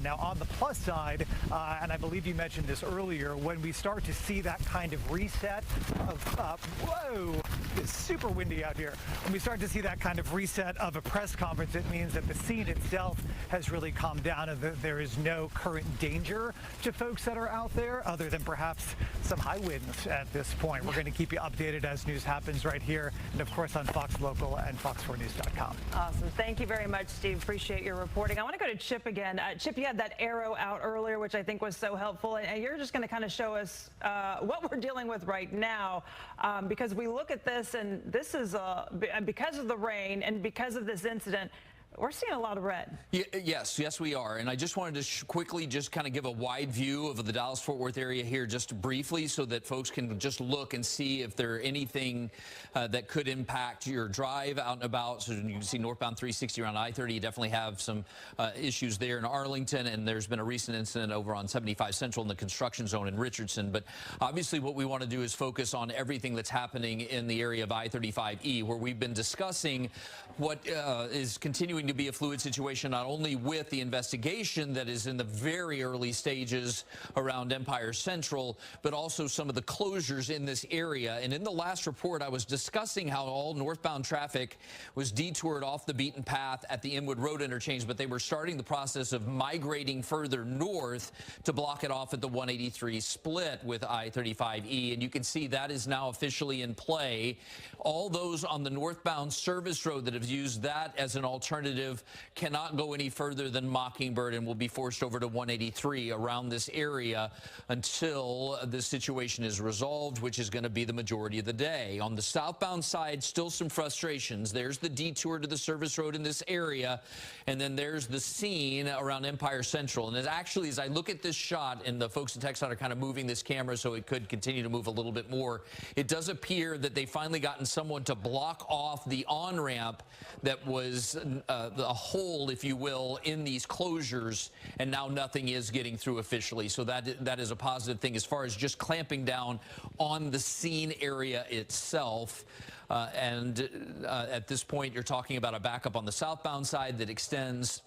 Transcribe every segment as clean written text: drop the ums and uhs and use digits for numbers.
on. Now, on the plus side, and I believe you mentioned this earlier, when we start to see that kind of reset of, whoa, it's super windy out here. When we start to see that kind of reset of a press conference, it means that the scene itself has really calmed down and that there is no current danger to folks that are out there other than perhaps some high winds at this point. We're going to keep you updated as news happens right here and, of course, on Fox Local and fox4news.com. Awesome. Thank you very much, Steve. Appreciate your reporting. I want to go to Chip again. Chip, you had that arrow out earlier, which I think was so helpful. And you're just going to kind of show us what we're dealing with right now because we look at this and this is because of the rain and because of this incident, we're seeing a lot of red. Yes, we are. And I just wanted to quickly just kind of give a wide view of the Dallas-Fort Worth area here just briefly so that folks can just look and see if there anything that could impact your drive out and about. So you can see northbound 360 around I-30. You definitely have some issues there in Arlington, and there's been a recent incident over on 75 Central in the construction zone in Richardson. But obviously what we want to do is focus on everything that's happening in the area of I-35E, where we've been discussing what is continuing to be a fluid situation, not only with the investigation that is in the very early stages around Empire Central, but also some of the closures in this area. And in the last report, I was discussing how all northbound traffic was detoured off the beaten path at the Inwood Road interchange, but they were starting the process of migrating further north to block it off at the 183 split with I-35E. And you can see that is now officially in play. All those on the northbound service road that have used that as an alternative cannot go any further than Mockingbird and will be forced over to 183 around this area until the situation is resolved, which is going to be the majority of the day. On the southbound side, still some frustrations. There's the detour to the service road in this area, and then there's the scene around Empire Central. And actually, as I look at this shot, and the folks at TxDOT are kind of moving this camera so it could continue to move a little bit more, it does appear that they finally gotten someone to block off the on-ramp that was a hole, if you will, in these closures, and now nothing is getting through officially. So that is a positive thing as far as just clamping down on the scene area itself. At this point, you're talking about a backup on the southbound side that extends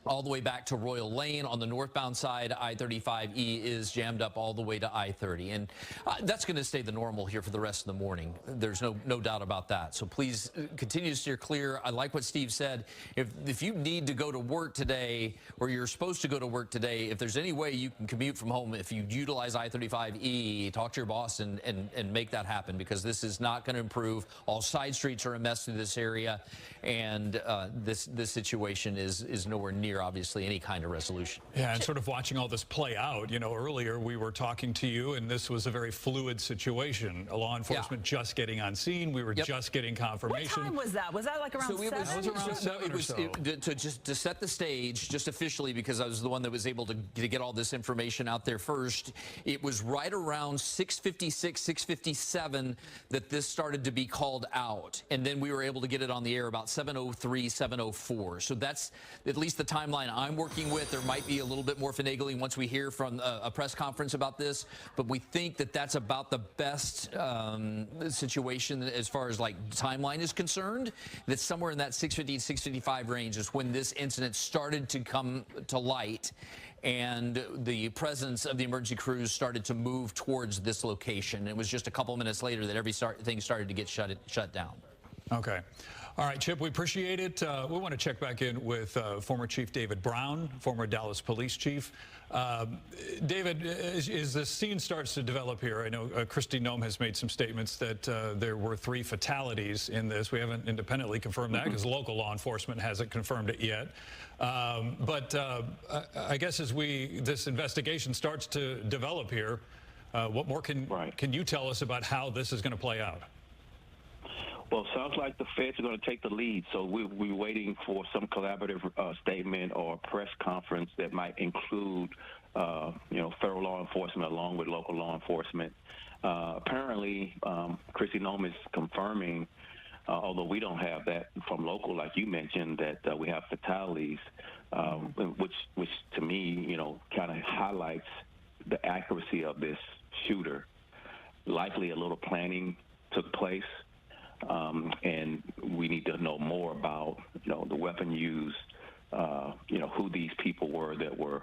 all the way back to Royal Lane. On the northbound side, I-35E is jammed up all the way to I-30. And that's going to stay the normal here for the rest of the morning. There's no doubt about that. So please continue to steer clear. I like what Steve said. If you need to go to work today, or you're supposed to go to work today, if there's any way you can commute from home, if you utilize I-35E, talk to your boss and make that happen, because this is not going to improve. All side streets are a mess through this area, and this situation is nowhere near, obviously, any kind of resolution. Yeah, and sort of watching all this play out, you know, earlier we were talking to you, and this was a very fluid situation. Law enforcement just getting on scene. We were just getting confirmation. What time was that? Was that like around 7? That was around 7 or so. To set the stage, just officially, because I was the one that was able to get all this information out there first, it was right around 6:56, 6:57 that this started to be called out. And then we were able to get it on the air about 7:03, 7:04. So that's at least the timeline I'm working with. There might be a little bit more finagling once we hear from a press conference about this, but we think that that's about the best situation as far as like timeline is concerned. That's somewhere in that 6:50, 6:55 range is when this incident started to come to light, and the presence of the emergency crews started to move towards this location. It was just a couple minutes later that everything started to get shut down. Okay. All right, Chip, we appreciate it. We want to check back in with former Chief David Brown, former Dallas Police Chief. David, as the scene starts to develop here, I know Kristi Noem has made some statements that there were 3 fatalities in this. We haven't independently confirmed that because local law enforcement hasn't confirmed it yet. But I guess as this investigation starts to develop here, what more can you tell us about how this is going to play out? Well, it sounds like the feds are going to take the lead, so we're waiting for some collaborative statement or press conference that might include, federal law enforcement along with local law enforcement. Apparently, Kristi Noem is confirming, although we don't have that from local, like you mentioned, that we have fatalities, which to me, kind of highlights the accuracy of this shooter. Likely a little planning took place. And we need to know more about, the weapon used, who these people were that were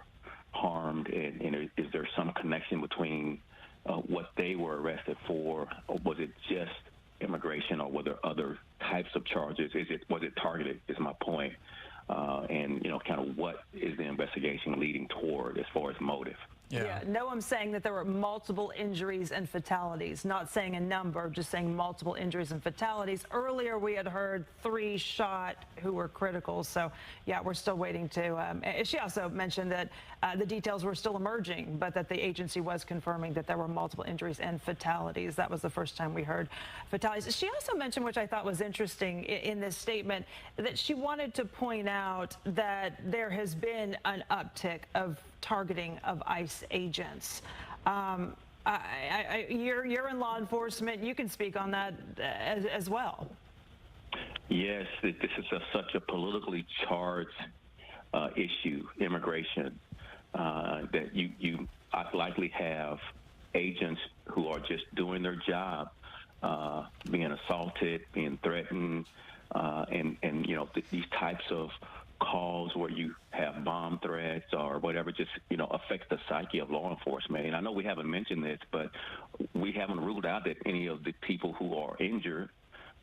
is the investigation leading toward as far as motive. Yeah, Noam saying that there were multiple injuries and fatalities, not saying a number, just saying multiple injuries and fatalities. Earlier, we had heard 3 shot who were critical. So, yeah, we're still waiting to. She also mentioned that the details were still emerging, but that the agency was confirming that there were multiple injuries and fatalities. That was the first time we heard fatalities. She also mentioned, which I thought was interesting in this statement, that she wanted to point out that there has been an uptick of targeting of ICE agents. You're in law enforcement. You can speak on that as well. Yes, this is such a politically charged issue, immigration, that you likely have agents who are just doing their job, being assaulted, being threatened, and you know, these types of calls where you have bomb threats or whatever just, you know, affects the psyche of law enforcement. And I know we haven't mentioned this, but we haven't ruled out that any of the people who are injured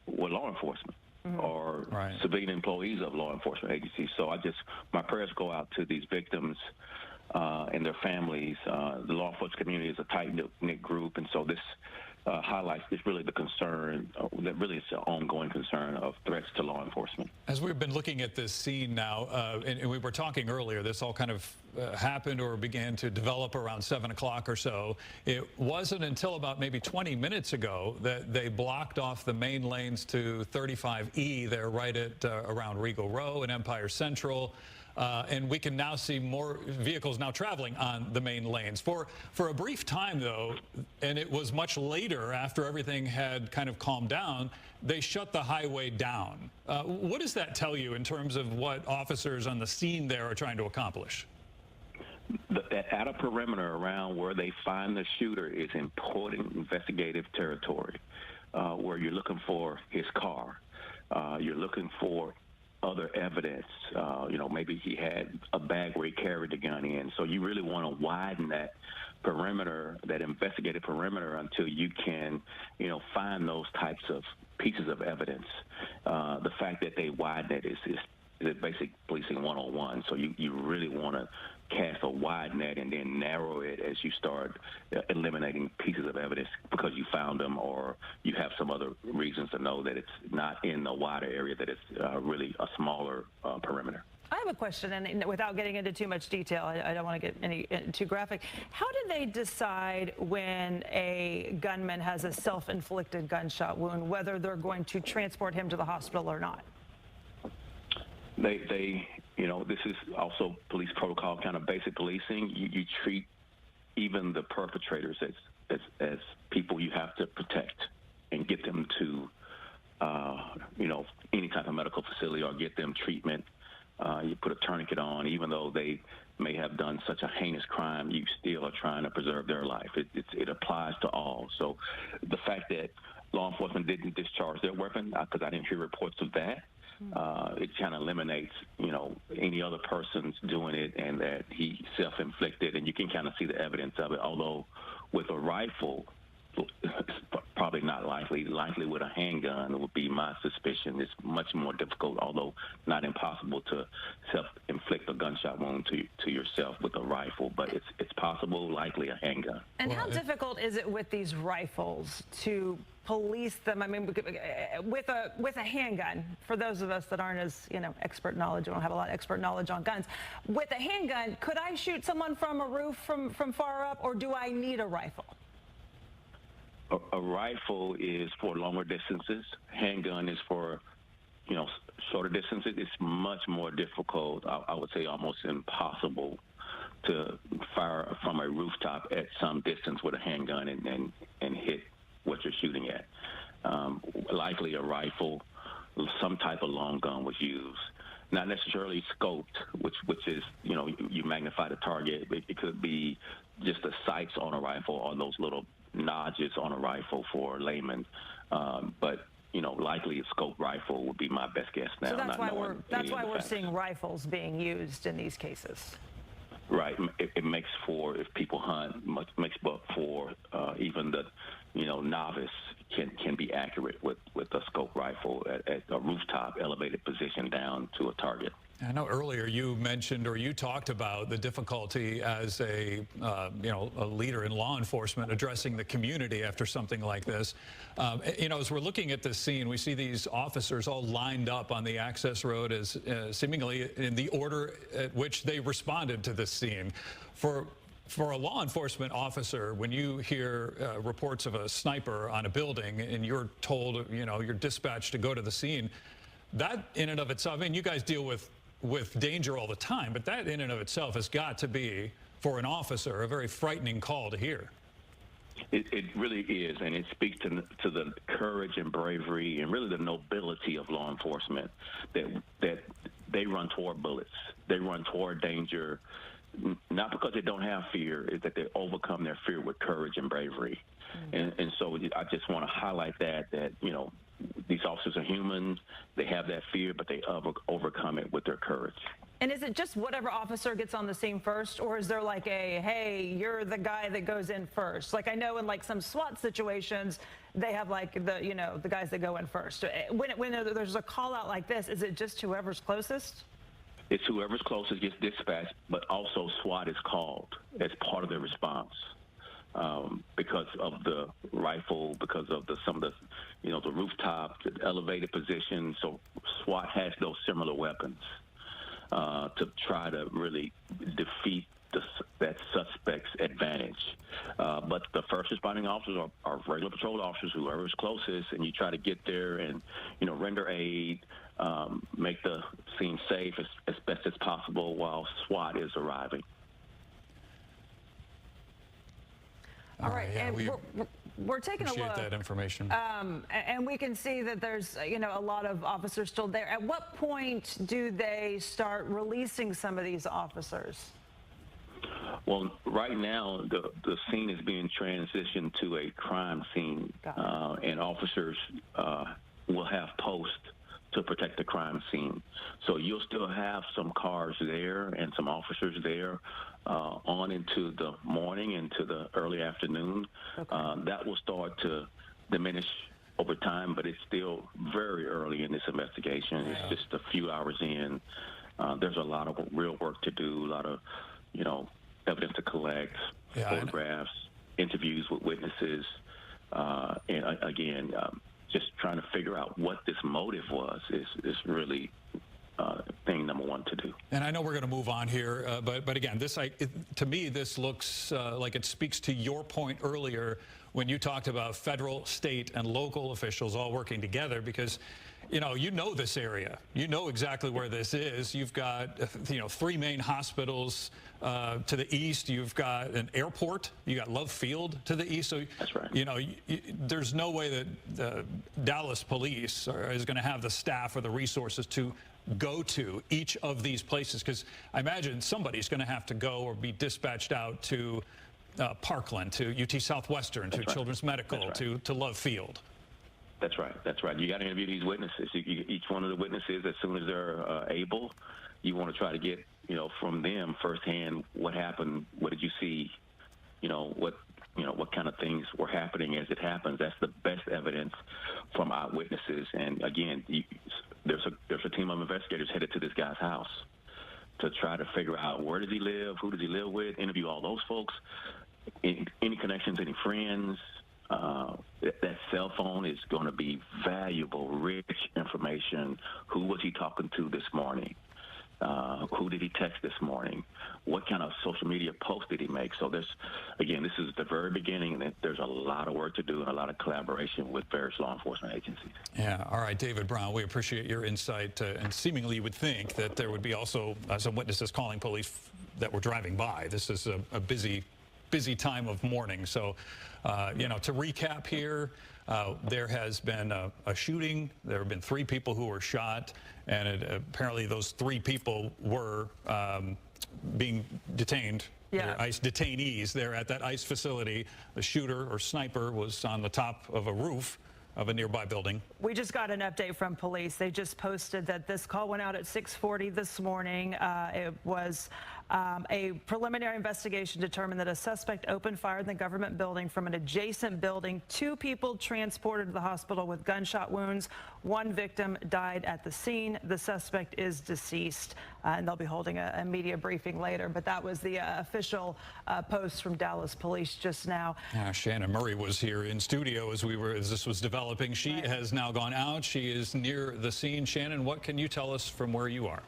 were law enforcement or civilian employees of law enforcement agencies. So my prayers go out to these victims and their families. The law enforcement community is a tight-knit group, and so this highlights this really the concern, that really is an ongoing concern of threats to law enforcement. As we've been looking at this scene now, and we were talking earlier, this all kind of happened or began to develop around 7 o'clock or so. It wasn't until about maybe 20 minutes ago that they blocked off the main lanes to 35E. They're right at around Regal Row and Empire Central. And we can now see more vehicles now traveling on the main lanes. For a brief time, though, and it was much later after everything had kind of calmed down, they shut the highway down. What does that tell you in terms of what officers on the scene there are trying to accomplish? The outer perimeter around where they find the shooter is important investigative territory, where you're looking for his car. You're looking for other evidence. You know, maybe he had a bag where he carried the gun in. So you really want to widen that perimeter, that investigative perimeter, until you can, you know, find those types of pieces of evidence. The fact that they widen it is basic policing 101. So you really want to cast a wide net and then narrow it as you start eliminating pieces of evidence because you found them or you have some other reasons to know that it's not in a wider area, that it's really a smaller perimeter. I have a question, and without getting into too much detail, I don't want to get too graphic. How do they decide when a gunman has a self-inflicted gunshot wound, whether they're going to transport him to the hospital or not? They you know, this is also police protocol, kind of basic policing. You treat even the perpetrators as people you have to protect and get them to, you know, any type of medical facility or get them treatment. You put a tourniquet on, even though they may have done such a heinous crime, you still are trying to preserve their life. It applies to all. So the fact that law enforcement didn't discharge their weapon, because I didn't hear reports of that, it kind of eliminates, you know, any other persons doing it and that he self-inflicted, and you can kind of see the evidence of it. Although with a rifle, probably not likely. Likely with a handgun would be my suspicion. It's much more difficult, although not impossible, to self-inflict a gunshot wound to yourself with a rifle. But it's possible, likely a handgun. And how difficult is it with these rifles to police them? I mean, with a handgun, for those of us that aren't as, you know, expert knowledge, don't have a lot of expert knowledge on guns. With a handgun, could I shoot someone from a roof from far up, or do I need a rifle? A rifle is for longer distances. Handgun is for, you know, shorter distances. It's much more difficult, I would say almost impossible, to fire from a rooftop at some distance with a handgun and hit what you're shooting at. Likely a rifle, some type of long gun was used. Not necessarily scoped, which is, you know, you magnify the target. It could be just the sights on a rifle or those little notches on a rifle for laymen. But, you know, likely a scoped rifle would be my best guess now. So that's why we're seeing rifles being used in these cases. Right. It makes for, if people hunt, makes for even the, you know, novice can be accurate with a scope rifle at a rooftop elevated position down to a target. I know earlier you mentioned, or you talked about, the difficulty as a leader in law enforcement addressing the community after something like this. As we're looking at this scene, we see these officers all lined up on the access road as seemingly in the order at which they responded to this scene. For a law enforcement officer, when you hear reports of a sniper on a building and you're told, you're dispatched to go to the scene, that in and of itself, I mean, you guys deal with danger all the time, but that in and of itself has got to be, for an officer, a very frightening call to hear. It really is, and it speaks to the courage and bravery and really the nobility of law enforcement, that they run toward bullets. They run toward danger, not because they don't have fear, is that they overcome their fear with courage and bravery. And so I just want to highlight that these officers are human. They have that fear, but they overcome it with their courage. And is it just whatever officer gets on the scene first, or is there like hey, you're the guy that goes in first? Like I know in like some SWAT situations, they have like the guys that go in first. When there's a call out like this, is it just whoever's closest? It's whoever's closest gets dispatched, but also SWAT is called as part of their response. Because of the rifle, because of some of the rooftop, the elevated position. So SWAT has those similar weapons to try to really defeat that suspect's advantage. But the first responding officers are regular patrol officers, whoever is closest, and you try to get there and, render aid, make the scene safe as best as possible while SWAT is arriving. All right, yeah, and we're taking a look. Appreciate that information. And we can see that there's, a lot of officers still there. At what point do they start releasing some of these officers? Well, right now, the scene is being transitioned to a crime scene, and officers will have posts to protect the crime scene. So you'll still have some cars there and some officers there on into the morning, into the early afternoon. Okay. That will start to diminish over time, but it's still very early in this investigation. Yeah. It's just a few hours in. There's a lot of real work to do, a lot of, evidence to collect, photographs, interviews with witnesses, and again, just trying to figure out what this motive was is really thing number one to do. And I know we're going to move on here, but again, to me, this looks like it speaks to your point earlier when you talked about federal, state, and local officials all working together, because you know this area. You know exactly where this is. You've got 3 main hospitals to the east. You've got an airport. You got Love Field to the east. So that's right. There's no way that the Dallas police is going to have the staff or the resources to go to each of these places, because I imagine somebody's going to have to go or be dispatched out to Parkland, to UT Southwestern, to Children's Medical, to Love Field. That's right. That's right. You got to interview these witnesses. Each one of the witnesses, as soon as they're able, you want to try to get, from them firsthand what happened. What did you see? What kind of things were happening as it happens. That's the best evidence from eyewitnesses. And again, there's a team of investigators headed to this guy's house to try to figure out where does he live, who does he live with, interview all those folks, any connections, any friends. That cell phone is going to be valuable, rich information. Who was he talking to this morning? Who did he text this morning? What kind of social media post did he make? So this is the very beginning, and there's a lot of work to do and a lot of collaboration with various law enforcement agencies. Yeah. All right, David Brown, we appreciate your insight. And seemingly you would think that there would be also some witnesses calling police that were driving by. This is a busy time of morning. So, to recap here, there has been a shooting. There have been 3 people who were shot, and apparently those 3 people were being detained. Yeah. They're ICE detainees there at that ICE facility. The shooter or sniper was on the top of a roof of a nearby building. We just got an update from police. They just posted that this call went out at 6:40 this morning. It was A preliminary investigation determined that a suspect opened fire in the government building from an adjacent building. 2 people transported to the hospital with gunshot wounds. 1 victim died at the scene. The suspect is deceased, and they'll be holding a media briefing later. But that was the official post from Dallas Police just now. Shannon Murray was here in studio as this was developing. She has now gone out. She is near the scene. Shannon, what can you tell us from where you are?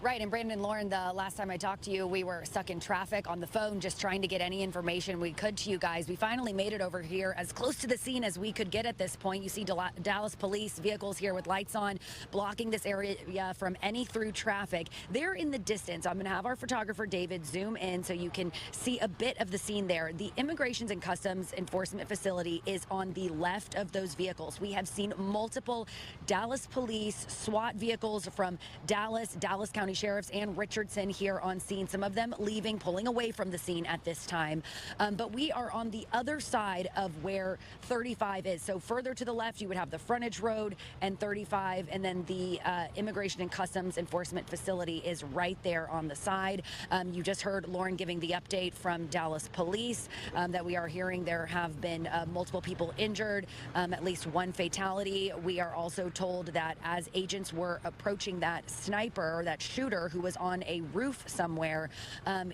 Right, and Brandon, Lauren, the last time I talked to you, we were stuck in traffic on the phone just trying to get any information we could to you guys. We finally made it over here as close to the scene as we could get at this point. You see Dallas Police vehicles here with lights on, blocking this area from any through traffic. They're in the distance. I'm going to have our photographer, David, zoom in so you can see a bit of the scene there. The Immigrations and Customs Enforcement facility is on the left of those vehicles. We have seen multiple Dallas Police SWAT vehicles from Dallas County Sheriffs and Richardson here on scene, some of them leaving, pulling away from the scene at this time. But we are on the other side of where 35 is. So further to the left, you would have the frontage road and 35, and then the Immigration and Customs Enforcement facility is right there on the side. You just heard Lauren giving the update from Dallas Police that we are hearing there have been multiple people injured, at least 1 fatality. We are also told that as agents were approaching that sniper or that shooter who was on a roof somewhere,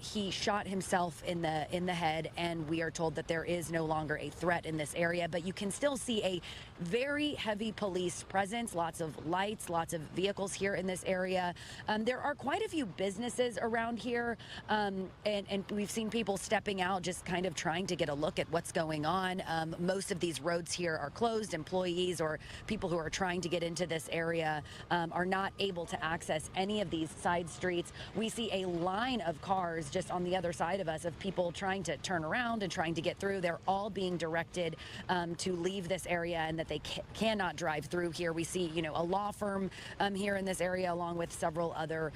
he shot himself in the head, and we are told that there is no longer a threat in this area. But you can still see a very heavy police presence, lots of lights, lots of vehicles here in this area. There are quite a few businesses around here, and we've seen people stepping out just kind of trying to get a look at what's going on. Most of these roads here are closed. Employees or people who are trying to get into this area are not able to access any of these side streets. We see a line of cars just on the other side of us of people trying to turn around and trying to get through. They're all being directed to leave this area and that they cannot drive through here. We see, a law firm here in this area along with several other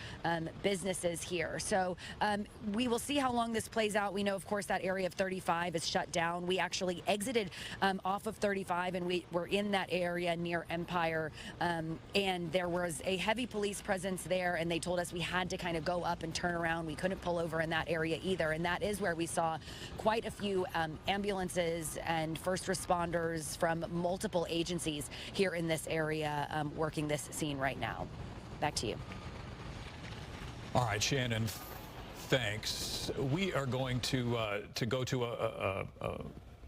businesses here. So we will see how long this plays out. We know, of course, that area of 35 is shut down. We actually exited off of 35 and we were in that area near Empire, and there was a heavy police presence there, and they told us we had to kind of go up and turn around. We couldn't pull over in that area either, and that is where we saw quite a few ambulances and first responders from multiple agencies here in this area working this scene right now. Back to you. All right, Shannon, thanks. We are going to go to a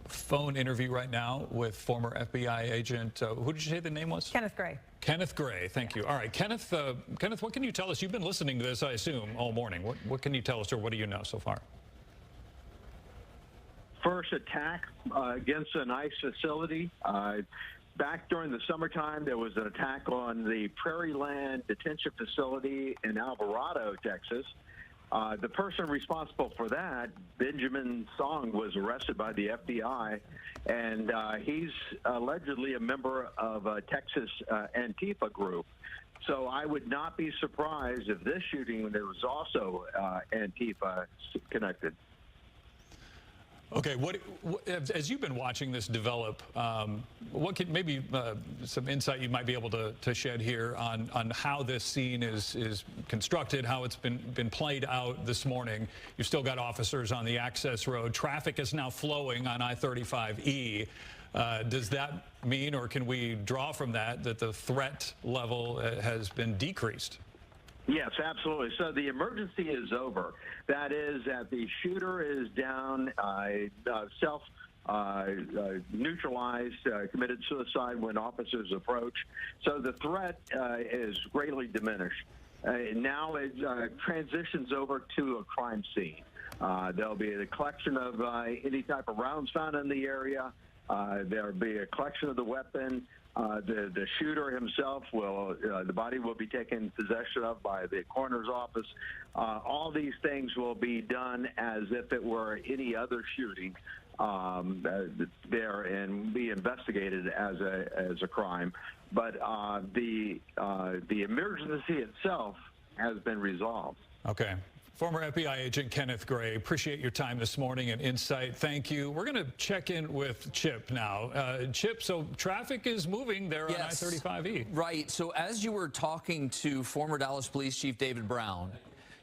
phone interview right now with former FBI agent, who did you say the name was? Kenneth Gray. Kenneth Gray, thank you. All right, Kenneth, what can you tell us? You've been listening to this, I assume, all morning. What can you tell us, or what do you know so far? First attack against an ICE facility. Back during the summertime, there was an attack on the Prairie Land Detention Facility in Alvarado, Texas. The person responsible for that, Benjamin Song, was arrested by the FBI, and he's allegedly a member of a Texas Antifa group. So I would not be surprised if this shooting, there was also Antifa connected. Okay, as you've been watching this develop, what can maybe some insight you might be able to shed here on how this scene is constructed, how it's been played out this morning? You've still got officers on the access road. Traffic is now flowing on I-35E. Does that mean, or can we draw from that the threat level has been decreased? Yes, absolutely. So the emergency is over. That is that the shooter is down, neutralized, committed suicide when officers approach. So the threat is greatly diminished. Now it transitions over to a crime scene. There'll be a collection of any type of rounds found in the area. There'll be a collection of the weapon. The shooter himself the body will be taken possession of by the coroner's office. All these things will be done as if it were any other shooting there and be investigated as a crime. But the emergency itself has been resolved. Okay. Former FBI agent Kenneth Gray, appreciate your time this morning and insight. Thank you. We're going to check in with Chip now. Chip, so traffic is moving there on I-35E. Right. So as you were talking to former Dallas Police Chief David Brown,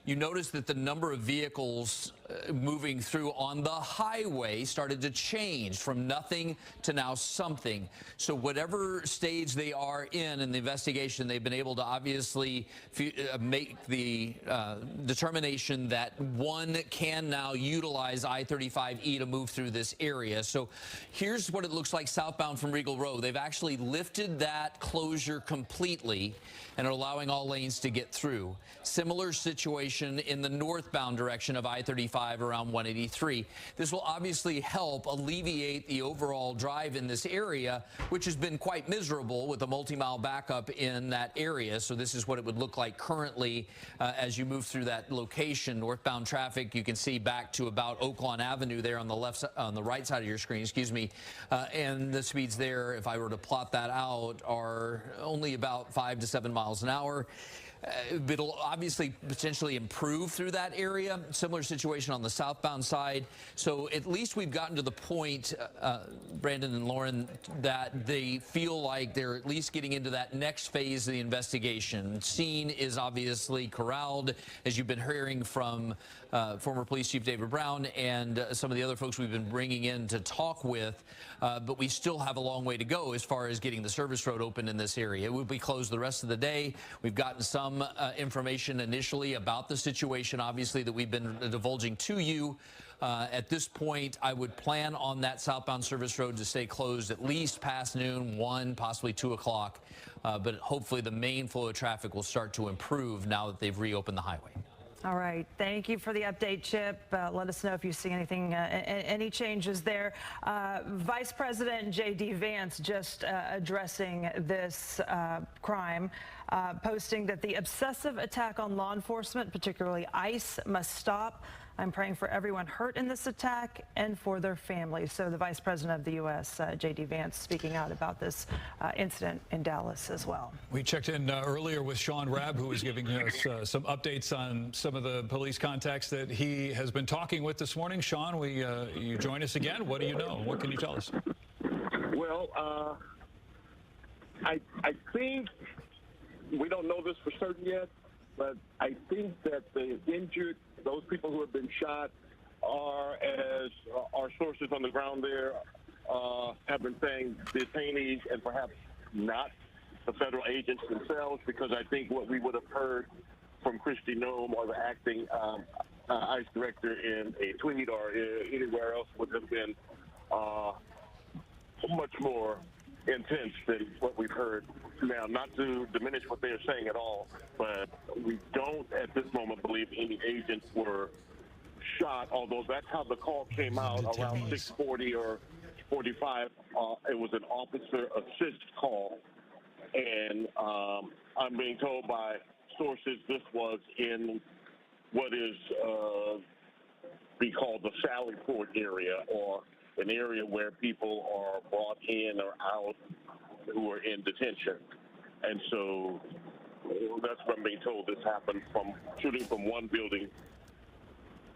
you notice that the number of vehicles moving through on the highway started to change from nothing to now something. So whatever stage they are in the investigation, they've been able to obviously make the determination that one can now utilize I-35E to move through this area. So here's what it looks like southbound from Regal Road. They've actually lifted that closure completely and are allowing all lanes to get through. Similar situation in the northbound direction of I-35 around 183. This will obviously help alleviate the overall drive in this area, which has been quite miserable with a multi-mile backup in that area. So this is what it would look like currently as you move through that location. Northbound traffic, you can see back to about Oaklawn Avenue there on the right side of your screen, excuse me. And the speeds there, if I were to plot that out, are only about 5 to 7 miles an hour. It'll obviously potentially improve through that area. Similar situation on the southbound side. So at least we've gotten to the point, Brandon and Lauren, that they feel like they're at least getting into that next phase of the investigation. Scene is obviously corralled, as you've been hearing from former Police Chief David Brown and some of the other folks we've been bringing in to talk with. But we still have a long way to go as far as getting the service road open in this area. It will be closed the rest of the day. We've gotten some information initially about the situation, obviously, that we've been divulging to you. At this point, I would plan on that southbound service road to stay closed at least past noon, 1, possibly 2 o'clock. But hopefully the main flow of traffic will start to improve now that they've reopened the highway. All right. Thank you for the update, Chip. Let us know if you see anything, any changes there. Vice President J.D. Vance just addressing this crime, posting that the obsessive attack on law enforcement, particularly ICE, must stop. I'm praying for everyone hurt in this attack and for their families. So the Vice President of the U.S., J.D. Vance, speaking out about this incident in Dallas as well. We checked in earlier with Sean Rabb, who was giving us some updates on some of the police contacts that he has been talking with this morning. Sean, you join us again. What do you know? What can you tell us? Well, I think we don't know this for certain yet, but I think that the injured, those people who have been shot, are, as our sources on the ground there have been saying, detainees and perhaps not the federal agents themselves, because I think what we would have heard from Kristi Noem or the acting ICE director in a tweet or anywhere else would have been much more intense than what we've heard now. Not to diminish what they're saying at all, but we don't at this moment believe any agents were shot, although that's how the call came out around 6:40 or 45. It was an officer assist call, and I'm being told by sources this was in what is be called the Sally Port area, or an area where people are brought in or out who are in detention. And so that's what I'm being told. This happened from shooting from one building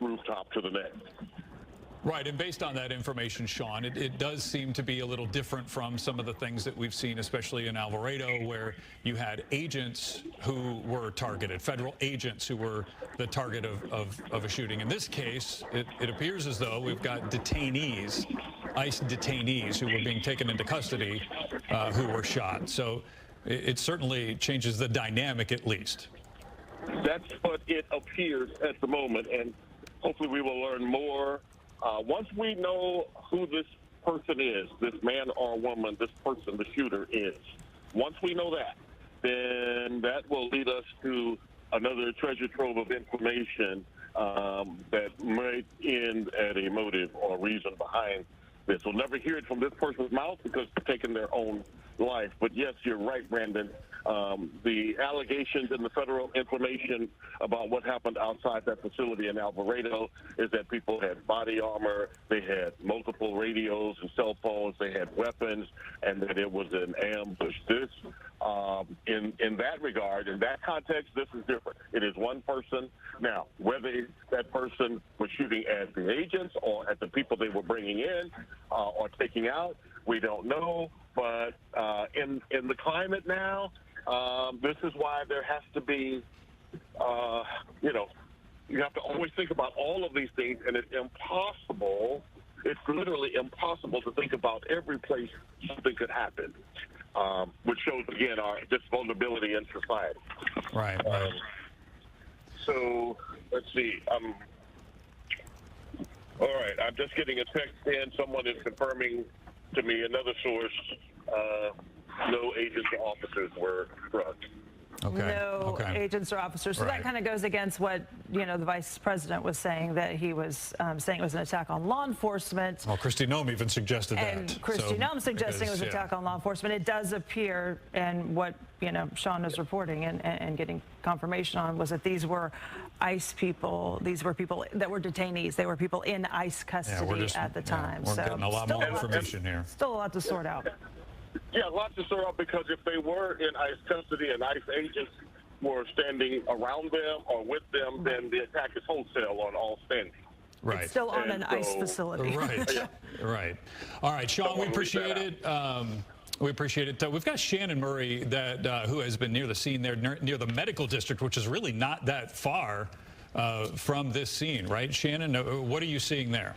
rooftop to the next. Right, and based on that information, Sean, it does seem to be a little different from some of the things that we've seen, especially in Alvarado, where you had agents who were targeted, federal agents who were the target of a shooting. In this case, it appears as though we've got detainees, ICE detainees, who were being taken into custody, who were shot. So it certainly changes the dynamic, at least. That's what it appears at the moment, and hopefully we will learn more. Once we know who this person is, this man or woman, this person, the shooter is, once we know that, then that will lead us to another treasure trove of information that might end at a motive or reason behind this. We'll never hear it from this person's mouth because they're taking their own life. But yes, you're right, Brandon. The allegations in the federal information about what happened outside that facility in Alvarado is that people had body armor, they had multiple radios and cell phones, they had weapons, and that it was an ambush. This, in that regard, in that context, this is different. It is one person. Now, whether that person was shooting at the agents or at the people they were bringing in or taking out, we don't know. But in the climate now, this is why there has to be, you have to always think about all of these things, and it's impossible. It's literally impossible to think about every place something could happen, which shows, again, our just vulnerability in society. Right. So let's see. All right, I'm just getting a text in. Someone is confirming to me, another source, no agents or officers were struck. Okay. No agents or officers. So that kind of goes against what, the vice president was saying, that he was saying it was an attack on law enforcement. Well, Kristi Noem even suggested that. And Kristi Noem suggesting it was an attack on law enforcement. It does appear, and what, Sean is reporting and getting confirmation on, was that these were ICE people. These were people that were detainees. They were people in ICE custody at the time. We're getting a lot more information here. Still a lot to sort out. Yeah, lots to sort out, because if they were in ICE custody and ICE agents were standing around them or with them, then the attack is wholesale on all standing. Right. It's still on an ICE facility. Right. Right. All right, Sean, we appreciate it. We appreciate it. We've got Shannon Murray, who has been near the scene there, near the medical district, which is really not that far from this scene, right? Shannon, what are you seeing there?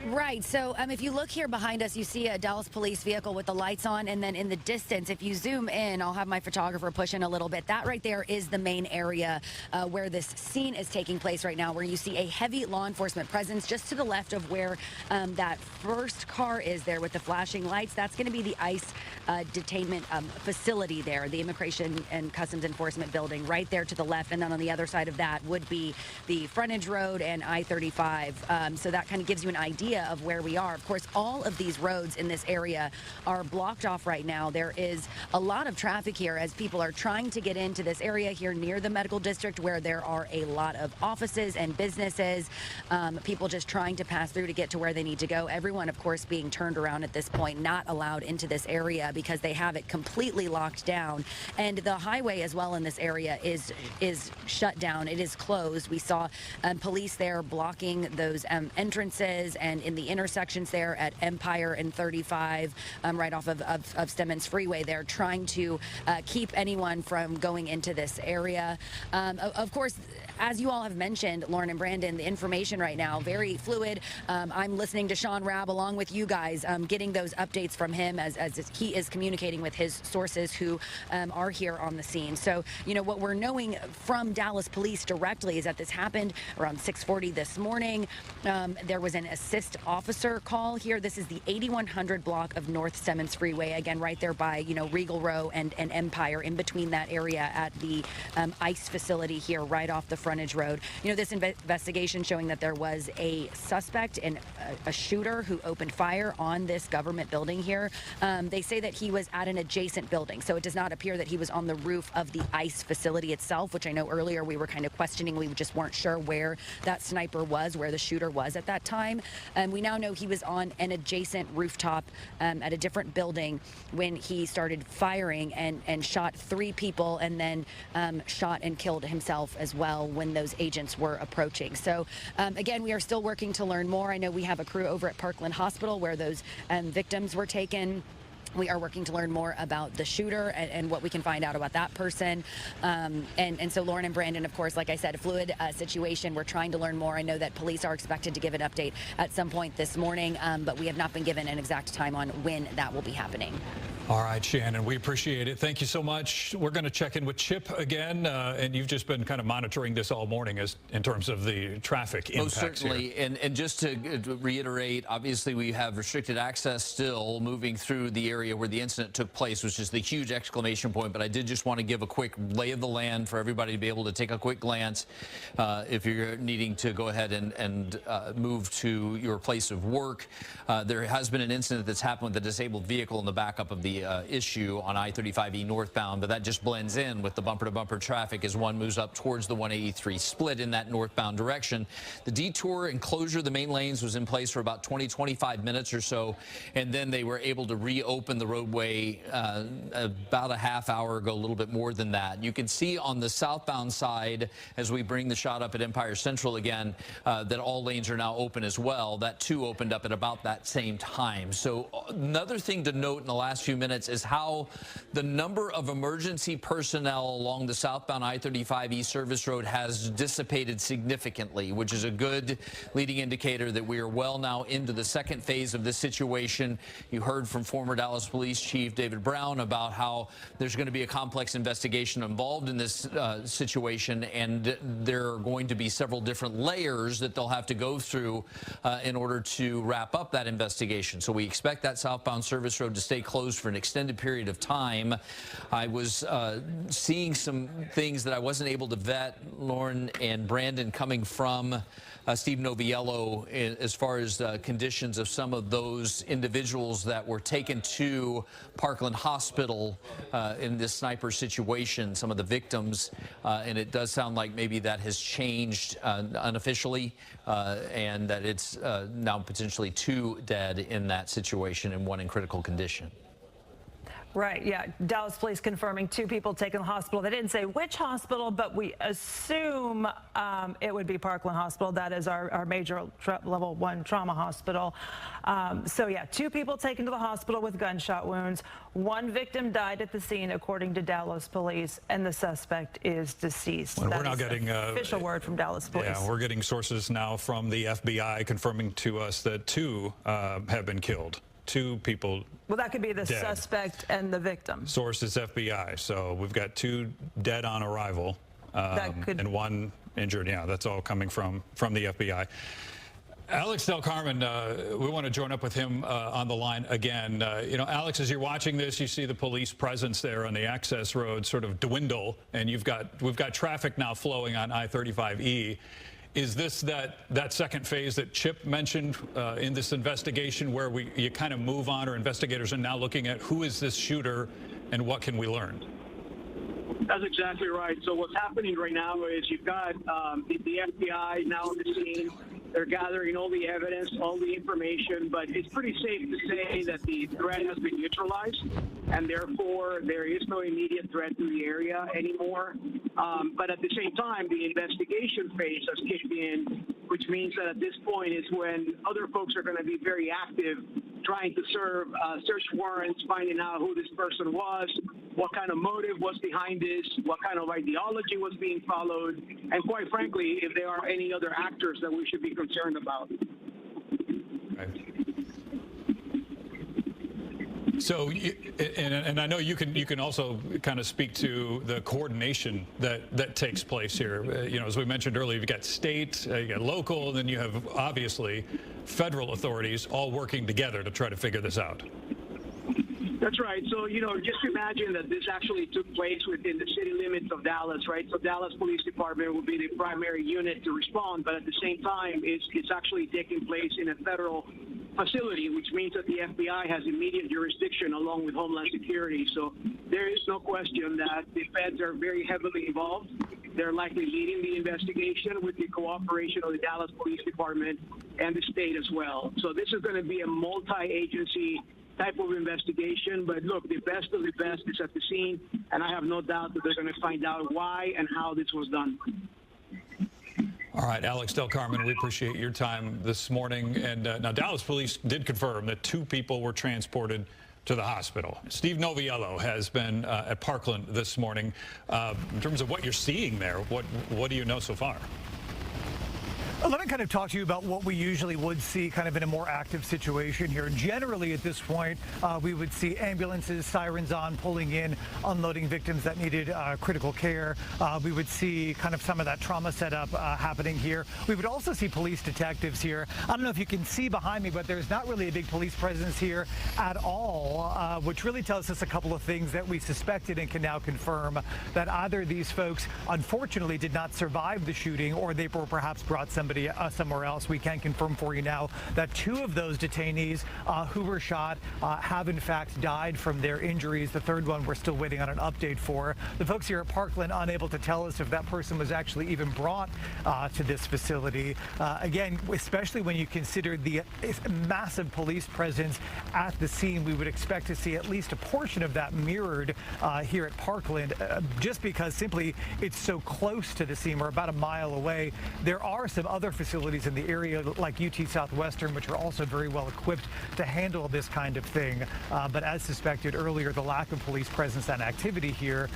Right. So if you look here behind us, you see a Dallas police vehicle with the lights on. And then in the distance, if you zoom in, I'll have my photographer push in a little bit. That right there is the main area where this scene is taking place right now, where you see a heavy law enforcement presence just to the left of where that first car is there with the flashing lights. That's going to be the ICE detainment facility there, the Immigration and Customs Enforcement building right there to the left. And then on the other side of that would be the frontage road and I-35. So that kind of gives you an idea of where we are. Of course, all of these roads in this area are blocked off right now. There is a lot of traffic here as people are trying to get into this area here near the medical district, where there are a lot of offices and businesses, people just trying to pass through to get to where they need to go. Everyone, of course, being turned around at this point, not allowed into this area because they have it completely locked down. And the highway as well in this area is shut down. It is closed. We saw police there blocking those entrances and in the intersections there at Empire and 35, right off of Stemmons Freeway there, trying to keep anyone from going into this area. Of course, as you all have mentioned, Lauren and Brandon, the information right now, very fluid. I'm listening to Sean Rabb along with you guys, getting those updates from him as he is communicating with his sources who are here on the scene. So, what we're knowing from Dallas police directly is that this happened around 6:40 this morning. There was an assist officer call here. This is the 8100 block of North Stemmons Freeway, again, right there by, Regal Row and Empire, in between that area at the ICE facility here, right off the frontage road. This investigation showing that there was a suspect and a shooter who opened fire on this government building here. They say that he was at an adjacent building, so it does not appear that he was on the roof of the ICE facility itself, which I know earlier we were kind of questioning. We just weren't sure where that sniper was, where the shooter was at that time. We now know he was on an adjacent rooftop at a different building when he started firing and shot 3 people, and then shot and killed himself as well when those agents were approaching. So again, we are still working to learn more. I know we have a crew over at Parkland Hospital where those victims were taken. We are working to learn more about the shooter and what we can find out about that person. And so Lauren and Brandon, of course, like I said, a fluid situation. We're trying to learn more. I know that police are expected to give an update at some point this morning, but we have not been given an exact time on when that will be happening. All right, Shannon, we appreciate it. Thank you so much. We're going to check in with Chip again, and you've just been kind of monitoring this all morning in terms of the traffic impacts. Most certainly, here. And just to reiterate, obviously we have restricted access still moving through the area where the incident took place, which is the huge exclamation point. But I did just want to give a quick lay of the land for everybody to be able to take a quick glance if you're needing to go ahead and move to your place of work. There has been an incident that's happened with a disabled vehicle in the backup of the issue on I-35E northbound, but that just blends in with the bumper-to-bumper traffic as one moves up towards the 183 split in that northbound direction. The detour and closure of the main lanes was in place for about 20-25 minutes or so, and then they were able to reopen the roadway about a half hour ago, a little bit more than that. You can see on the southbound side, as we bring the shot up at Empire Central again, that all lanes are now open as well. That too opened up at about that same time. So another thing to note in the last few minutes minutes is how the number of emergency personnel along the southbound I-35 East Service Road has dissipated significantly, which is a good leading indicator that we are well now into the second phase of this situation. You heard from former Dallas Police Chief David Brown about how there's going to be a complex investigation involved in this situation, and there are going to be several different layers that they'll have to go through in order to wrap up that investigation. So we expect that southbound service road to stay closed for an extended period of time. I was seeing some things that I wasn't able to vet, Lauren and Brandon, coming from Steve Noviello as far as conditions of some of those individuals that were taken to Parkland Hospital in this sniper situation, some of the victims, and it does sound like maybe that has changed unofficially, and that it's now potentially 2 dead in that situation and 1 in critical condition. Right, yeah. Dallas police confirming 2 people taken to the hospital. They didn't say which hospital, but we assume it would be Parkland Hospital. That is our major level 1 trauma hospital. So yeah, 2 people taken to the hospital with gunshot wounds. 1 victim died at the scene, according to Dallas police, and the suspect is deceased. Well, we're now getting official word from Dallas police. Yeah, we're getting sources now from the FBI confirming to us that 2 have been killed. 2 people. Well, that could be the dead. Suspect and the victim. Source is FBI. So we've got 2 dead on arrival and 1 injured. Yeah, that's all coming from the FBI. Alex Del Carmen, we want to join up with him on the line again. You know, Alex, as you're watching this, you see the police presence there on the access road sort of dwindle, and we've got traffic now flowing on I-35E. Is this that second phase that Chip mentioned in this investigation, where you kind of move on, or investigators are now looking at who is this shooter and what can we learn? That's exactly right. So what's happening right now is you've got the FBI now on the scene. They're gathering all the evidence, all the information, but it's pretty safe to say that the threat has been neutralized, and therefore there is no immediate threat to the area anymore. But at the same time, the investigation phase has kicked in, which means that at this point is when other folks are going to be very active, trying to serve search warrants, finding out who this person was, what kind of motive was behind this, what kind of ideology was being followed, and quite frankly, if there are any other actors that we should be concerned about. Right. So, and I know you can also kind of speak to the coordination that takes place here. You know, as we mentioned earlier, you've got state, you got local, and then you have obviously federal authorities all working together to try to figure this out. That's right. So, you know, just imagine that this actually took place within the city limits of Dallas, right? So Dallas Police Department will be the primary unit to respond, but at the same time, it's actually taking place in a federal facility, which means that the FBI has immediate jurisdiction along with Homeland Security. So there is no question that the feds are very heavily involved. They're likely leading the investigation with the cooperation of the Dallas Police Department and the state as well. So this is going to be a multi-agency type of investigation, but look, the best of the best is at the scene, and I have no doubt that they're going to find out why and how this was done. All right, Alex Del Carmen, we appreciate your time this morning. And now Dallas police did confirm that 2 people were transported to the hospital. Steve Noviello has been at Parkland this morning. In terms of what you're seeing there, what do you know so far? Let me kind of talk to you about what we usually would see kind of in a more active situation here. Generally, at this point, we would see ambulances, sirens on, pulling in, unloading victims that needed critical care. We would see kind of some of that trauma setup happening here. We would also see police detectives here. I don't know if you can see behind me, but there's not really a big police presence here at all, which really tells us a couple of things that we suspected and can now confirm, that either these folks, unfortunately, did not survive the shooting, or they were perhaps brought somebody somewhere else. We can confirm for you now that 2 of those detainees who were shot have in fact died from their injuries. The 3rd one we're still waiting on an update for. The folks here at Parkland unable to tell us if that person was actually even brought to this facility. Again, especially when you consider the massive police presence at the scene, we would expect to see at least a portion of that mirrored here at Parkland, just because simply it's so close to the scene. We're about a mile away. There are some other other facilities in the area like UT Southwestern, which are also very well equipped to handle this kind of thing. But as suspected earlier, the lack of police presence and activity here,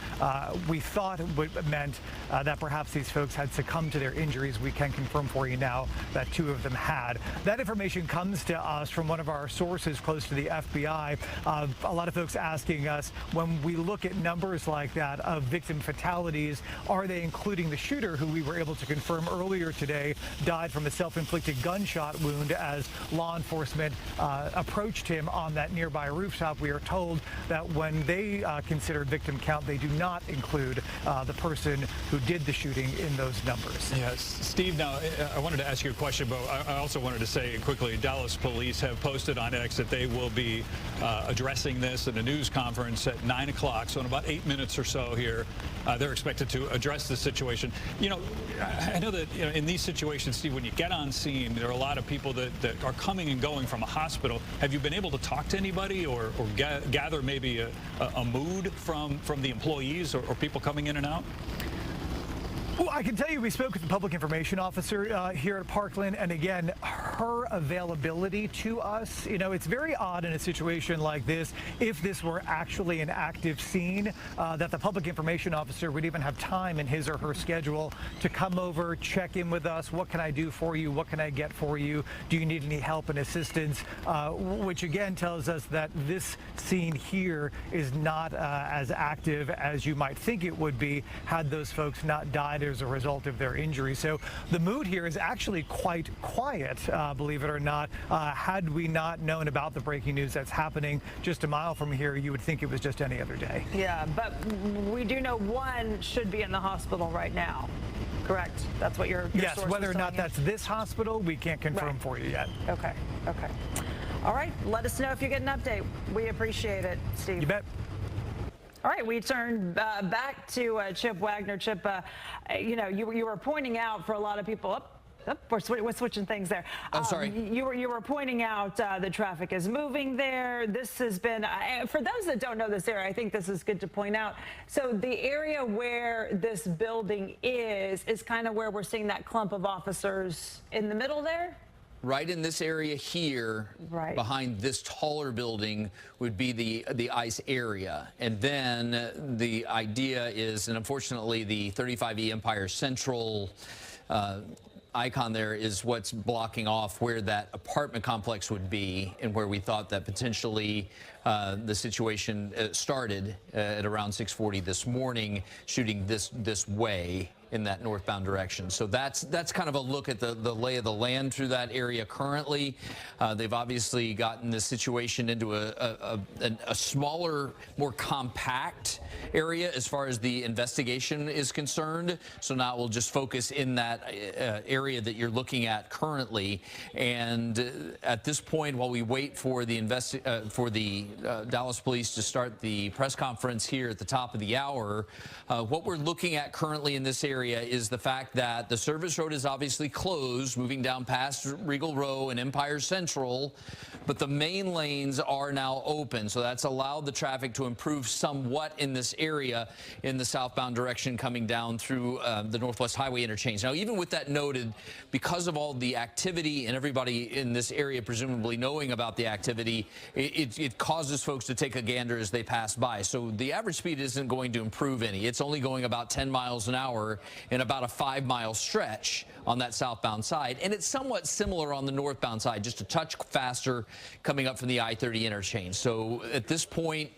we thought meant that perhaps these folks had succumbed to their injuries. We can confirm for you now that 2 of them had. That information comes to us from one of our sources close to the FBI. A lot of folks asking us, when we look at numbers like that of victim fatalities, are they including the shooter, who we were able to confirm earlier today died from a self-inflicted gunshot wound as law enforcement approached him on that nearby rooftop? We are told that when they consider victim count, they do not include the person who did the shooting in those numbers. Yes, Steve, now I wanted to ask you a question, but I also wanted to say quickly, Dallas police have posted on X that they will be addressing this in a news conference at 9 o'clock, so in about 8 minutes or so here, they're expected to address the situation. You know, I know that in these situations, Steve, when you get on scene, there are a lot of people that are coming and going from a hospital. Have you been able to talk to anybody or gather maybe a mood from the employees or people coming in and out? Well, I can tell you we spoke with the public information officer here at Parkland, and again, her availability to us, it's very odd in a situation like this, if this were actually an active scene, that the public information officer would even have time in his or her schedule to come over, check in with us. What can I do for you? What can I get for you? Do you need any help and assistance? Which again tells us that this scene here is not as active as you might think it would be had those folks not died as a result of their injury. So the mood here is actually quite quiet, believe it or not. Had we not known about the breaking news that's happening just a mile from here, you would think it was just any other day. Yeah, but we do know one should be in the hospital right now. Correct? That's what your yes, source whether or not you? that's this hospital, we can't confirm for you yet. Okay. All right, let us know if you get an update. We appreciate it, Steve. You bet. All right, we turn back to Chip Wagner. Chip, you were pointing out for a lot of people. We're switching things there. I'm sorry. You were pointing out the traffic is moving there. This has been, for those that don't know this area, I think this is good to point out. So the area where this building is kind of where we're seeing that clump of officers in the middle there? Right in this area here, right behind this taller building, would be the ICE area. And then the idea is, and unfortunately the 35E Empire Central icon there is what's blocking off where that apartment complex would be, and where we thought that potentially the situation started at around 6:40 this morning, shooting this way in that northbound direction. So that's kind of a look at the lay of the land through that area currently. They've obviously gotten this situation into a smaller, more compact area as far as the investigation is concerned. So now we'll just focus in that area that you're looking at currently. And at this point, while we wait for the Dallas Police to start the press conference here at the top of the hour, what we're looking at currently in this area is the fact that the service road is obviously closed, moving down past Regal Row and Empire Central, but the main lanes are now open. So that's allowed the traffic to improve somewhat in this area in the southbound direction coming down through the Northwest Highway interchange. Now, even with that noted, because of all the activity and everybody in this area presumably knowing about the activity, it causes folks to take a gander as they pass by. So the average speed isn't going to improve any. It's only going about 10 miles an hour in about a 5-mile stretch on that southbound side. And it's somewhat similar on the northbound side, just a touch faster coming up from the I-30 interchange. So at this point,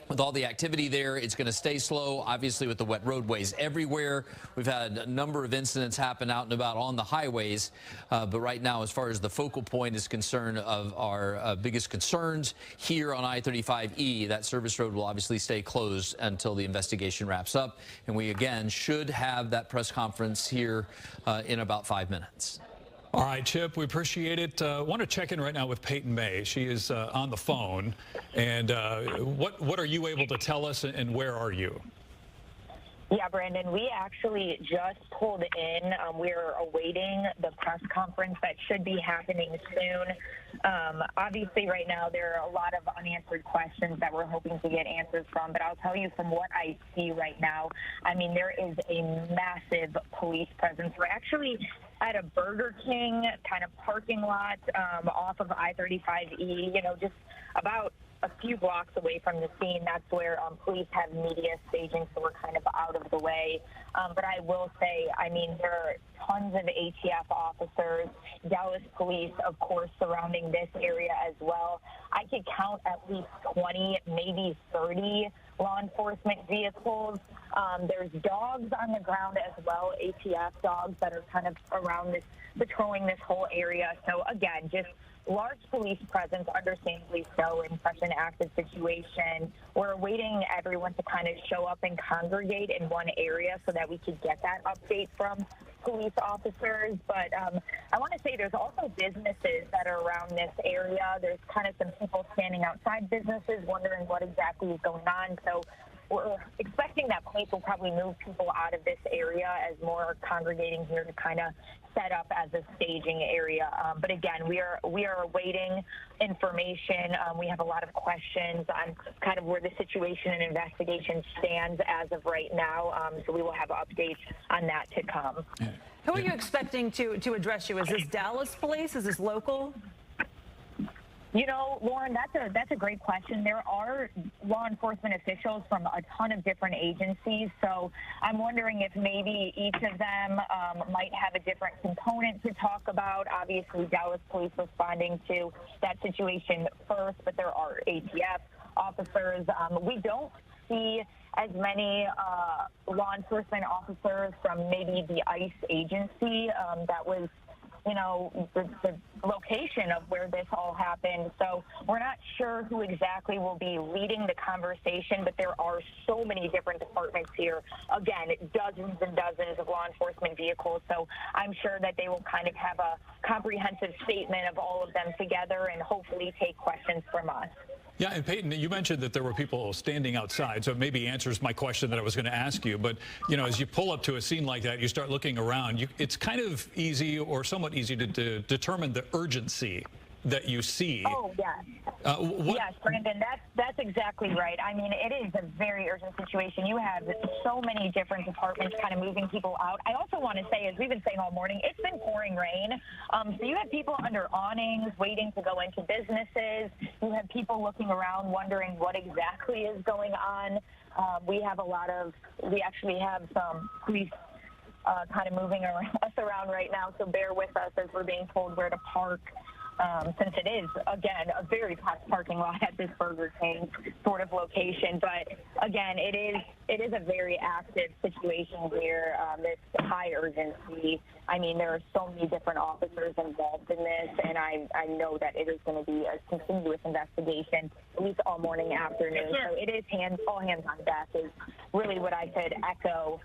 with all the activity there, it's going to stay slow, obviously, with the wet roadways everywhere. We've had a number of incidents happen out and about on the highways. But right now, as far as the focal point is concerned of our biggest concerns here on I-35E, that service road will obviously stay closed until the investigation wraps up. And we, again, should have that press conference here in about 5 minutes. All right, Chip, we appreciate it. I want to check in right now with Peyton May. She is on the phone. And what are you able to tell us, and where are you? Yeah, Brandon, we actually just pulled in. We're awaiting the press conference that should be happening soon. Obviously, right now, there are a lot of unanswered questions that we're hoping to get answers from. But I'll tell you from what I see right now, I mean, there is a massive police presence. We're actually at a Burger King kind of parking lot off of I-35E, you know, just about a few blocks away from the scene. That's where police have media staging, so we're kind of out of the way. But I will say, I mean, there are tons of ATF officers, Dallas police, of course, surrounding this area as well. I could count at least 20, maybe 30 law enforcement vehicles. There's dogs on the ground as well, ATF dogs that are kind of around this, patrolling this whole area. So again, just large police presence, understandably so, in such an active situation. We're awaiting everyone to kind of show up and congregate in one area so that we could get that update from police officers. But I want to say there's also businesses that are around this area. There's kind of some people standing outside businesses wondering what exactly is going on. So we're expecting that police will probably move people out of this area as more are congregating here to kind of set up as a staging area. But again, we are awaiting information. We have a lot of questions on kind of where the situation and investigation stands as of right now. So we will have updates on that to come. Who are you expecting to address you? Is this Dallas police? Is this local? You know, Lauren, that's a great question. There are law enforcement officials from a ton of different agencies, so I'm wondering if maybe each of them might have a different component to talk about. Obviously, Dallas police responding to that situation first, but there are ATF officers. We don't see as many law enforcement officers from maybe the ICE agency that was, you know, the location of where this all happened. So we're not sure who exactly will be leading the conversation, but there are so many different departments here. Again, dozens and dozens of law enforcement vehicles. So I'm sure that they will kind of have a comprehensive statement of all of them together and hopefully take questions from us. Yeah, and Peyton, you mentioned that there were people standing outside, so it maybe answers my question that I was going to ask you. But, you know, as you pull up to a scene like that, you start looking around, it's kind of easy or somewhat easy to determine the urgency that you see. Oh, yes. Yes, Brandon, that's exactly right. I mean, it is a very urgent situation. You have so many different departments kind of moving people out. I also want to say, as we've been saying all morning, it's been pouring rain. So you have people under awnings waiting to go into businesses. You have people looking around wondering what exactly is going on. We actually have some police kind of moving us around right now, so bear with us as we're being told where to park. Since it is, again, a very packed parking lot at this Burger King sort of location. But, again, it is a very active situation here, this high urgency. I mean, there are so many different officers involved in this, and I know that it is going to be a continuous investigation, at least all morning, afternoon. So it is all hands on deck is really what I could echo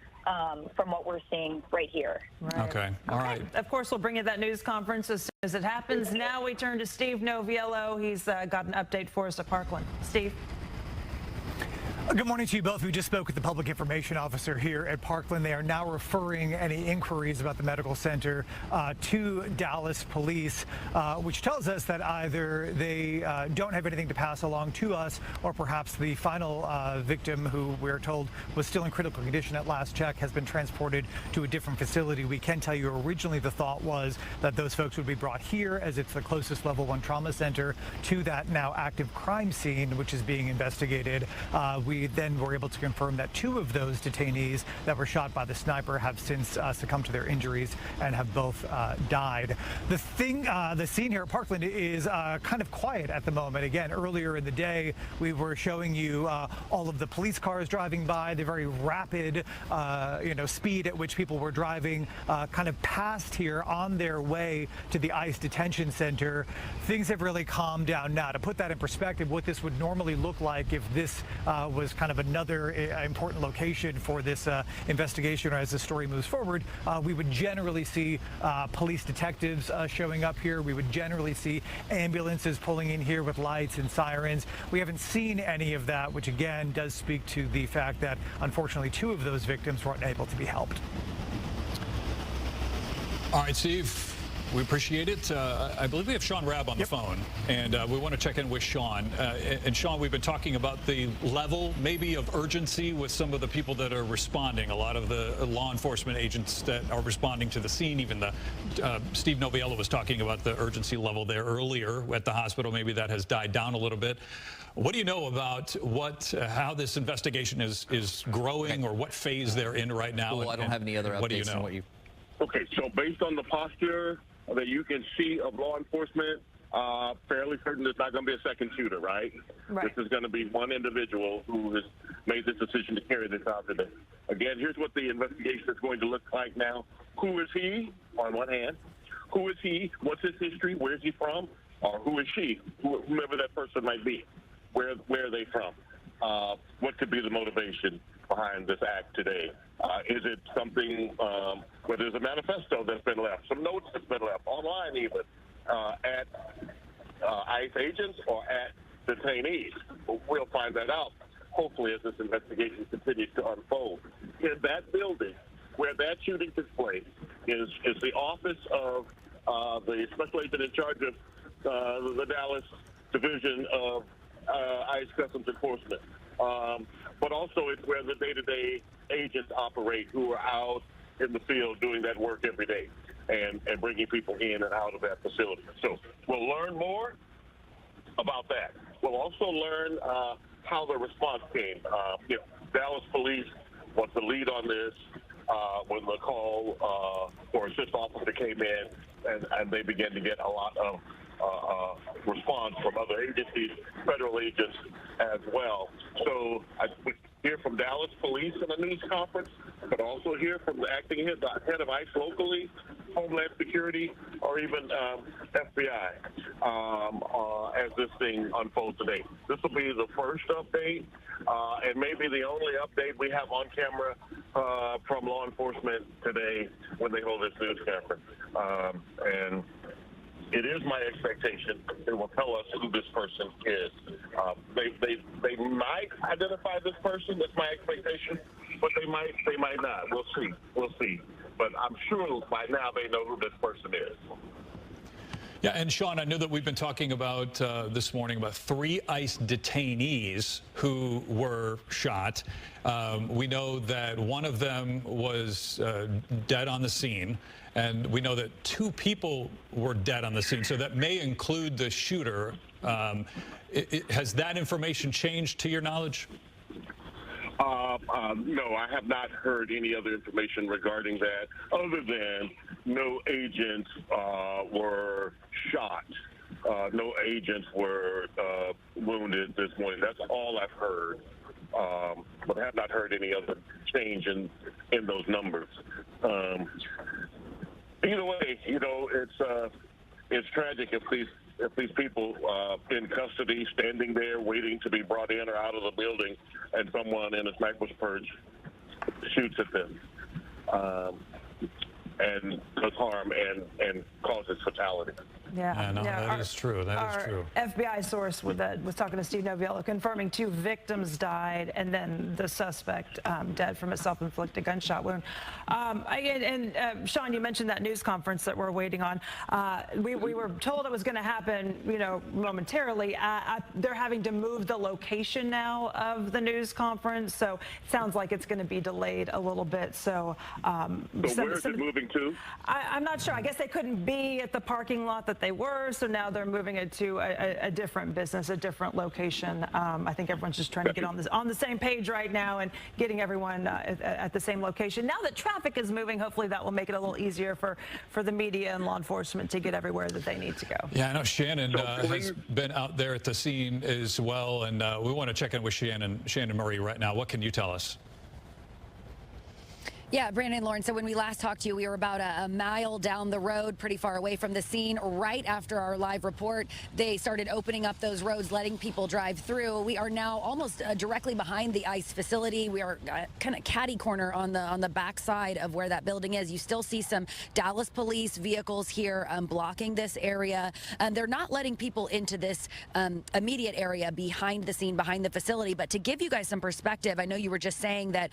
from what we're seeing right here. Right. Okay. All right. Of course, we'll bring you that news conference as soon as it happens. Now we turn to Steve Noviello. He's got an update for us at Parkland. Steve. Good morning to you both. We just spoke with the public information officer here at Parkland. They are now referring any inquiries about the medical center to Dallas police, which tells us that either they don't have anything to pass along to us, or perhaps the final victim, who we're told was still in critical condition at last check, has been transported to a different facility. We can tell you originally the thought was that those folks would be brought here, as it's the closest level 1 trauma center to that now active crime scene, which is being investigated. We then were able to confirm that 2 of those detainees that were shot by the sniper have since succumbed to their injuries and have both died. The scene here at Parkland is kind of quiet at the moment. Again, earlier in the day, we were showing you all of the police cars driving by, the very rapid, speed at which people were driving kind of past here on their way to the ICE detention center. Things have really calmed down now. To put that in perspective, what this would normally look like if this was as kind of another important location for this investigation, or as the story moves forward, we would generally see police detectives showing up here. We would generally see ambulances pulling in here with lights and sirens. We haven't seen any of that, which again does speak to the fact that unfortunately 2 of those victims weren't able to be helped. All right, Steve. We appreciate it. I believe we have Sean Rabb on the phone, and we want to check in with Sean. And Sean, we've been talking about the level maybe of urgency with some of the people that are responding. A lot of the law enforcement agents that are responding to the scene, even Steve Noviello was talking about the urgency level there earlier at the hospital. Maybe that has died down a little bit. What do you know about how this investigation is growing, or what phase they're in right now? Well, I don't have any other updates. What do you know? On what you... Okay, so based on the posture that you can see of law enforcement, fairly certain there's not going to be a second shooter, right? This is going to be one individual who has made this decision to carry this out today. Again, here's what the investigation is going to look like now. Who is he, on one hand? Who is he? What's his history? Where is he from? Or who is she? Whomever that person might be. Where are they from? What could be the motivation behind this act today? Is it something where there's a manifesto that's been left, some notes that's been left, online even, at ICE agents or at detainees? We'll find that out, hopefully, as this investigation continues to unfold. In that building where that shooting took place is the office of the special agent in charge of the Dallas Division of ICE Customs Enforcement. But also it's where the day-to-day agents operate who are out in the field doing that work every day and bringing people in and out of that facility. So we'll learn more about that. We'll also learn how the response came. Dallas Police was the lead on this when the call for assist officer came in, and they began to get a lot of response from other agencies, federal agents as well. So I hear from Dallas Police in a news conference, but also hear from the acting head of ICE locally, Homeland Security, or even FBI as this thing unfolds today. This will be the first update and maybe the only update we have on camera from law enforcement today when they hold this news conference. And it is my expectation they will tell us who this person is. They might identify this person. That's my expectation, but they might not. We'll see. But I'm sure by now they know who this person is. Yeah, and Sean, I know that we've been talking about this morning about 3 ICE detainees who were shot. We know that one of them was dead on the scene, and we know that 2 people were dead on the scene, so that may include the shooter. Has that information changed to your knowledge? No, I have not heard any other information regarding that, other than no agents were shot. No agents were wounded this morning. That's all I've heard. But I have not heard any other change in those numbers. Either way, it's tragic if these people in custody, standing there waiting to be brought in or out of the building, and someone in a sniper's perch shoots at them and does harm and causes fatality. That is true. That is true. FBI source was talking to Steve Noviello, confirming 2 victims died, and then the suspect dead from a self-inflicted gunshot wound. Sean, you mentioned that news conference that we're waiting on. We were told it was going to happen, momentarily. They're having to move the location now of the news conference, so it sounds like it's going to be delayed a little bit. So where is it moving to? I'm not sure. I guess they couldn't be at the parking lot that they were, so now they're moving it to a different business, a different location. I think everyone's just trying to get on the same page right now and getting everyone at the same location. Now that traffic is moving, hopefully that will make it a little easier for the media and law enforcement to get everywhere that they need to go. Yeah, I know Shannon has been out there at the scene as well, and we want to check in with Shannon Murray right now. What can you tell us? Yeah, Brandon, Lauren, so when we last talked to you, we were about a mile down the road, pretty far away from the scene. Right after our live report, they started opening up those roads, letting people drive through. We are now almost directly behind the ICE facility. We are kind of catty corner on the back side of where that building is. You still see some Dallas police vehicles here blocking this area. They're not letting people into this immediate area behind the scene, behind the facility. But to give you guys some perspective, I know you were just saying that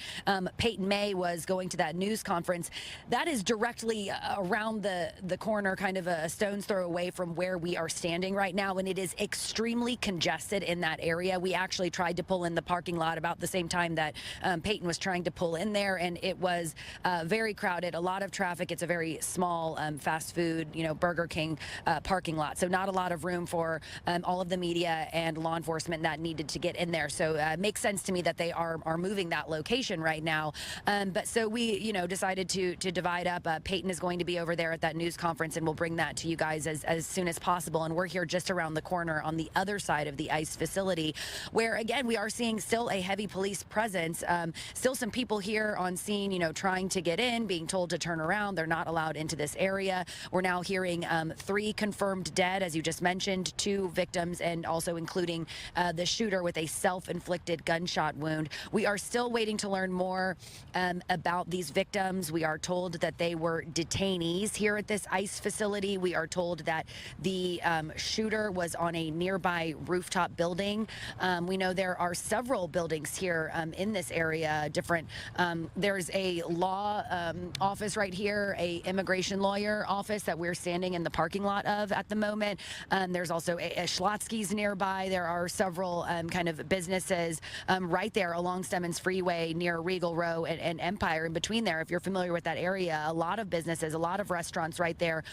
Peyton May was going to that news conference. That is directly around the corner, kind of a stone's throw away from where we are standing right now, and it is extremely congested in that area. We actually tried to pull in the parking lot about the same time that Peyton was trying to pull in there, and it was very crowded, a lot of traffic. It's a very small fast food, Burger King parking lot, so not a lot of room for all of the media and law enforcement that needed to get in there. So it makes sense to me that they are moving that location right now. But so we decided to divide up. Peyton is going to be over there at that news conference, and we'll bring that to you guys as soon as possible. And we're here just around the corner on the other side of the ICE facility, where again we are seeing still a heavy police presence. Still some people here on scene, trying to get in, being told to turn around. They're not allowed into this area. We're now hearing 3 confirmed dead, as you just mentioned, 2 victims, and also including the shooter with a self-inflicted gunshot wound. We are still waiting to learn more about these victims. We are told that they were detainees here at this ICE facility. We are told that the shooter was on a nearby rooftop building. We know there are several buildings here in this area, different. There's a law office right here, a immigration lawyer office that we're standing in the parking lot of at the moment. There's also a Schlotzsky's nearby. There are several kind of businesses right there along Stemmons Freeway near Regal Row and Empire. In between there, if you're familiar with that area, a lot of businesses, a lot of restaurants right there.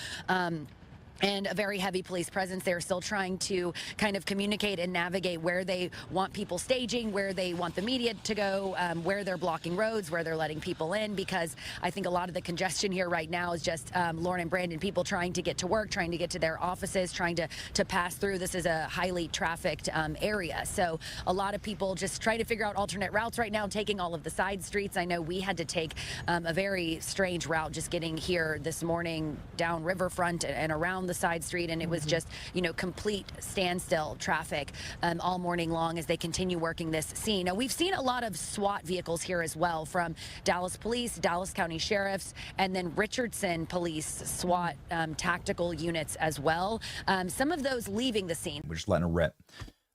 And a very heavy police presence. They're still trying to kind of communicate and navigate where they want people staging, where they want the media to go, where they're blocking roads, where they're letting people in, because I think a lot of the congestion here right now is just Lauren and Brandon, people trying to get to work, trying to get to their offices, trying to pass through. This is a highly trafficked area. So a lot of people just trying to figure out alternate routes right now, taking all of the side streets. I know we had to take a very strange route just getting here this morning down Riverfront and around the side street, and it was just complete standstill traffic all morning long as they continue working this scene. Now, we've seen a lot of SWAT vehicles here as well, from Dallas Police, Dallas County Sheriffs, and then Richardson Police SWAT tactical units as well. Some of those leaving the scene. We're just letting it rip.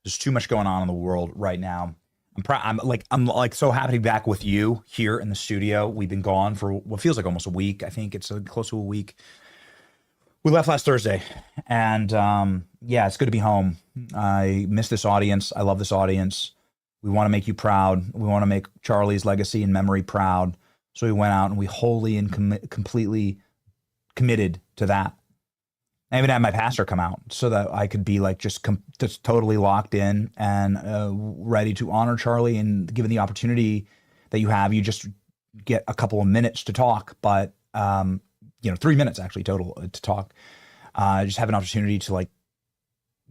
There's too much going on in the world right now. I'm like so happy to be back with you here in the studio. We've been gone for what feels like almost a week. I think it's close to a week. We left last Thursday, and yeah, it's good to be home. I miss this audience. I love this audience. We want to make you proud. We want to make Charlie's legacy and memory proud. So we went out and we wholly and completely committed to that. I even had my pastor come out so that I could be like just totally locked in and ready to honor Charlie. And given the opportunity that you have, you just get a couple of minutes to talk, but 3 minutes actually total to talk. Just have an opportunity to like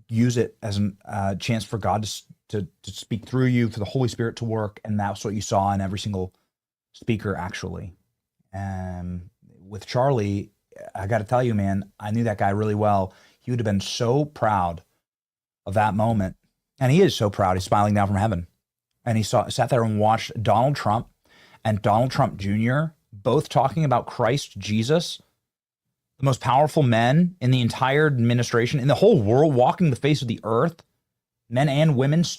use it as a chance for God to speak through you, for the Holy Spirit to work. And that's what you saw in every single speaker, actually. And with Charlie, I got to tell you, man, I knew that guy really well. He would have been so proud of that moment. And he is so proud. He's smiling down from heaven. And he sat there and watched Donald Trump and Donald Trump Jr. both talking about Christ Jesus, the most powerful men in the entire administration, in the whole world, walking the face of the earth, men and women,